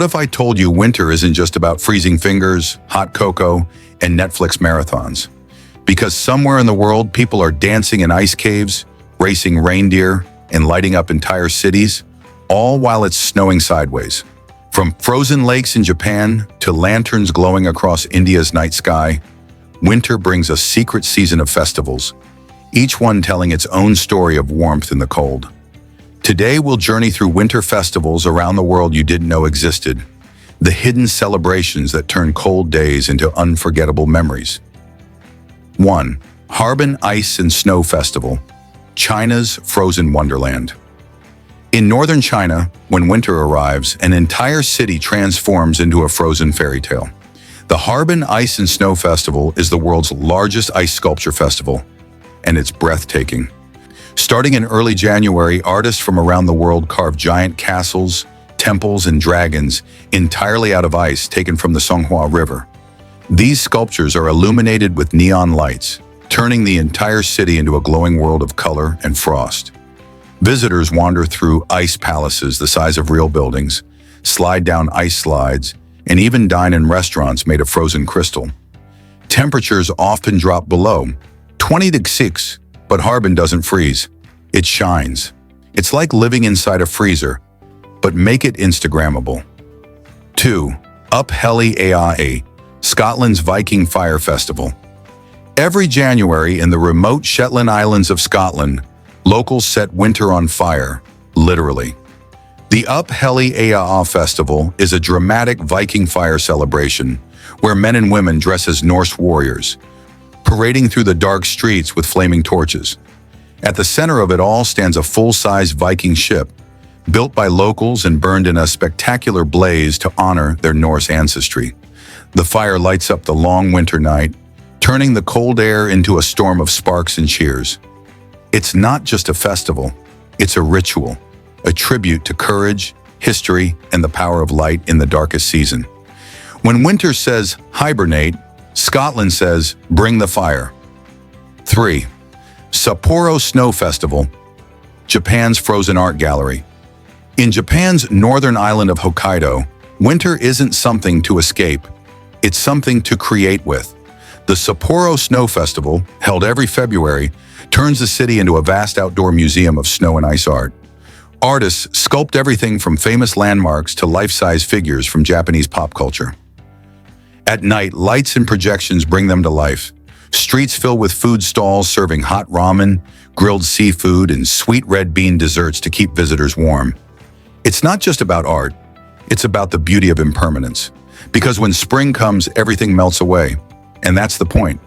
if I told you winter isn't just about freezing fingers, hot cocoa, and Netflix marathons? Because somewhere in the world, people are dancing in ice caves, racing reindeer, and lighting up entire cities, all while it's snowing sideways. From frozen lakes in Japan to lanterns glowing across India's night sky, winter brings a secret season of festivals, each one telling its own story of warmth in the cold. Today, we'll journey through winter festivals around the world you didn't know existed, the hidden celebrations that turn cold days into unforgettable memories. 1. Harbin Ice and Snow Festival, China's frozen wonderland. In northern China, when winter arrives, an entire city transforms into a frozen fairy tale. The Harbin Ice and Snow Festival is the world's largest ice sculpture festival, and it's breathtaking. Starting in early January, artists from around the world carve giant castles, temples, and dragons entirely out of ice taken from the Songhua River. These sculptures are illuminated with neon lights, turning the entire city into a glowing world of color and frost. Visitors wander through ice palaces the size of real buildings, slide down ice slides, and even dine in restaurants made of frozen crystal. Temperatures often drop below 20°C, but Harbin doesn't freeze. It shines. It's like living inside a freezer, but make it Instagrammable. 2. Helly Aa, Scotland's Viking Fire Festival. Every January in the remote Shetland Islands of Scotland, locals set winter on fire, literally. The Helly Aa Festival is a dramatic Viking fire celebration where men and women dress as Norse warriors, parading through the dark streets with flaming torches. At the center of it all stands a full-size Viking ship, built by locals and burned in a spectacular blaze to honor their Norse ancestry. The fire lights up the long winter night, turning the cold air into a storm of sparks and cheers. It's not just a festival, it's a ritual, a tribute to courage, history, and the power of light in the darkest season. When winter says hibernate, Scotland says bring the fire. 3. Sapporo Snow Festival, Japan's frozen art gallery. In Japan's northern island of Hokkaido, winter isn't something to escape, it's something to create with. The Sapporo Snow Festival, held every February, turns the city into a vast outdoor museum of snow and ice art. Artists sculpt everything from famous landmarks to life-size figures from Japanese pop culture. At night, lights and projections bring them to life. Streets fill with food stalls serving hot ramen, grilled seafood, and sweet red bean desserts to keep visitors warm. It's not just about art, it's about the beauty of impermanence. Because when spring comes, everything melts away. And that's the point.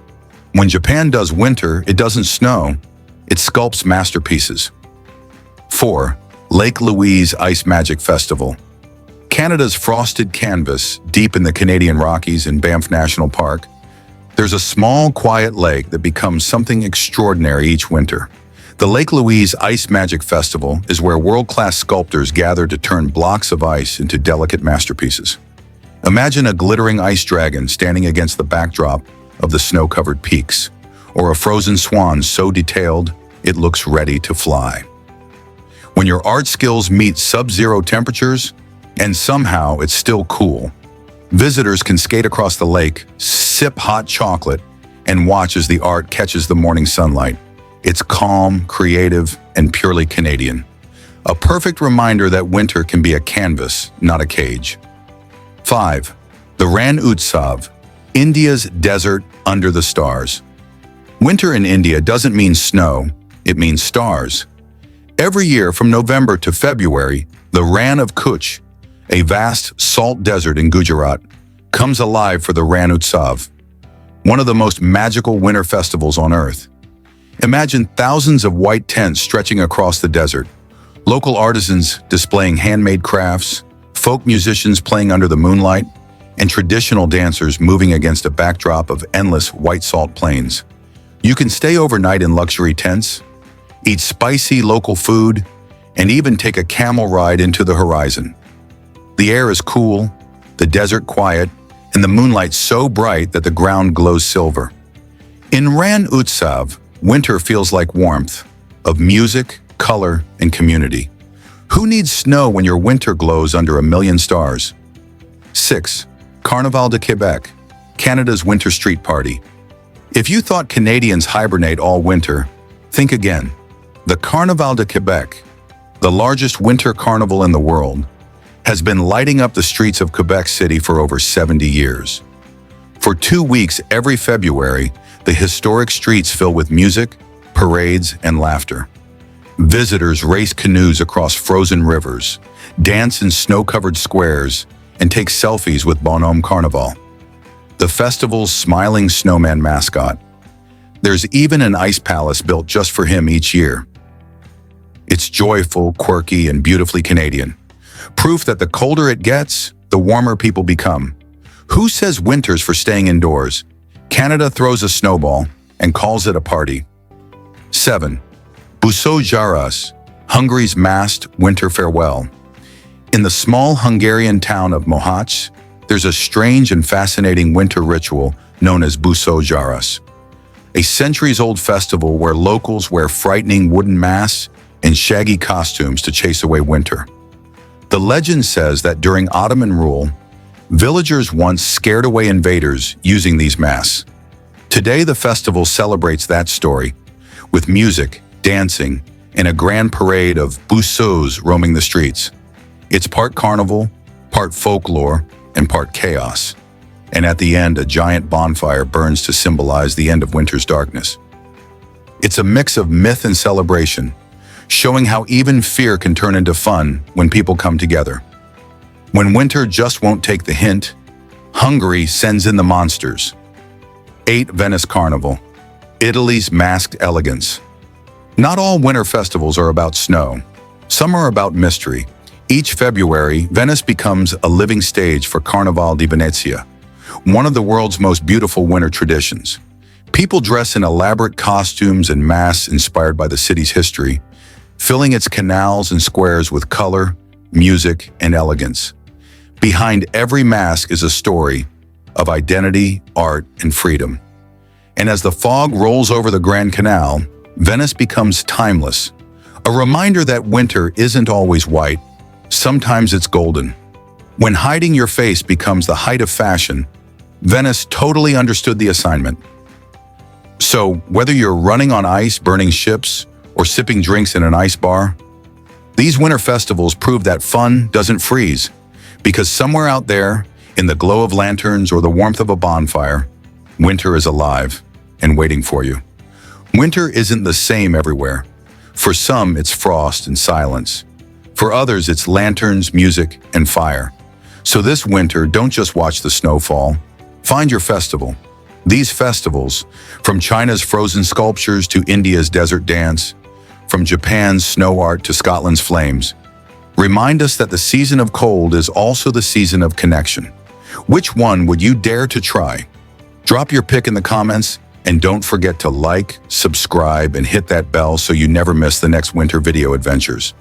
When Japan does winter, it doesn't snow, it sculpts masterpieces. 4. Lake Louise Ice Magic Festival. Canada's frosted canvas, deep in the Canadian Rockies in Banff National Park, there's a small, quiet lake that becomes something extraordinary each winter. The Lake Louise Ice Magic Festival is where world-class sculptors gather to turn blocks of ice into delicate masterpieces. Imagine a glittering ice dragon standing against the backdrop of the snow-covered peaks, or a frozen swan so detailed it looks ready to fly. When your art skills meet sub-zero temperatures, and somehow it's still cool, visitors can skate across the lake, sip hot chocolate, and watch as the art catches the morning sunlight. It's calm, creative, and purely Canadian. A perfect reminder that winter can be a canvas, not a cage. 5. The Rann Utsav, India's desert under the stars. Winter in India doesn't mean snow, it means stars. Every year from November to February, the Rann of Kutch, a vast salt desert in Gujarat, comes alive for the Rann Utsav, one of the most magical winter festivals on Earth. Imagine thousands of white tents stretching across the desert, local artisans displaying handmade crafts, folk musicians playing under the moonlight, and traditional dancers moving against a backdrop of endless white salt plains. You can stay overnight in luxury tents, eat spicy local food, and even take a camel ride into the horizon. The air is cool, the desert quiet, and the moonlight so bright that the ground glows silver. In Rann Utsav, winter feels like warmth, of music, color, and community. Who needs snow when your winter glows under a million stars? 6. Carnaval de Québec, Canada's winter street party. If you thought Canadians hibernate all winter, think again. The Carnaval de Québec, the largest winter carnival in the world, has been lighting up the streets of Quebec City for over 70 years. For 2 weeks every February, the historic streets fill with music, parades, and laughter. Visitors race canoes across frozen rivers, dance in snow-covered squares, and take selfies with Bonhomme Carnival, the festival's smiling snowman mascot. There's even an ice palace built just for him each year. It's joyful, quirky, and beautifully Canadian. Proof that the colder it gets, the warmer people become. Who says winter's for staying indoors? Canada throws a snowball and calls it a party. 7. Busójárás, Hungary's masked winter farewell. In the small Hungarian town of Mohacs, there's a strange and fascinating winter ritual known as Busójárás, a centuries-old festival where locals wear frightening wooden masks and shaggy costumes to chase away winter. The legend says that during Ottoman rule, villagers once scared away invaders using these masks. Today, the festival celebrates that story, with music, dancing, and a grand parade of busós roaming the streets. It's part carnival, part folklore, and part chaos. And at the end, a giant bonfire burns to symbolize the end of winter's darkness. It's a mix of myth and celebration, showing how even fear can turn into fun when people come together. When winter just won't take the hint, Hungary sends in the monsters. 8. Venice Carnival, Italy's masked elegance. Not all winter festivals are about snow. Some are about mystery. Each February, Venice becomes a living stage for Carnaval di Venezia, one of the world's most beautiful winter traditions. People dress in elaborate costumes and masks inspired by the city's history, filling its canals and squares with color, music, and elegance. Behind every mask is a story of identity, art, and freedom. And as the fog rolls over the Grand Canal, Venice becomes timeless, a reminder that winter isn't always white, sometimes it's golden. When hiding your face becomes the height of fashion, Venice totally understood the assignment. So, whether you're running on ice, burning ships, or sipping drinks in an ice bar, these winter festivals prove that fun doesn't freeze, because somewhere out there, in the glow of lanterns or the warmth of a bonfire, winter is alive and waiting for you. Winter isn't the same everywhere. For some, it's frost and silence. For others, it's lanterns, music, and fire. So this winter, don't just watch the snowfall. Find your festival. These festivals, from China's frozen sculptures to India's desert dance, from Japan's snow art to Scotland's flames, remind us that the season of cold is also the season of connection. Which one would you dare to try? Drop your pick in the comments, and don't forget to like, subscribe, and hit that bell so you never miss the next winter video adventures.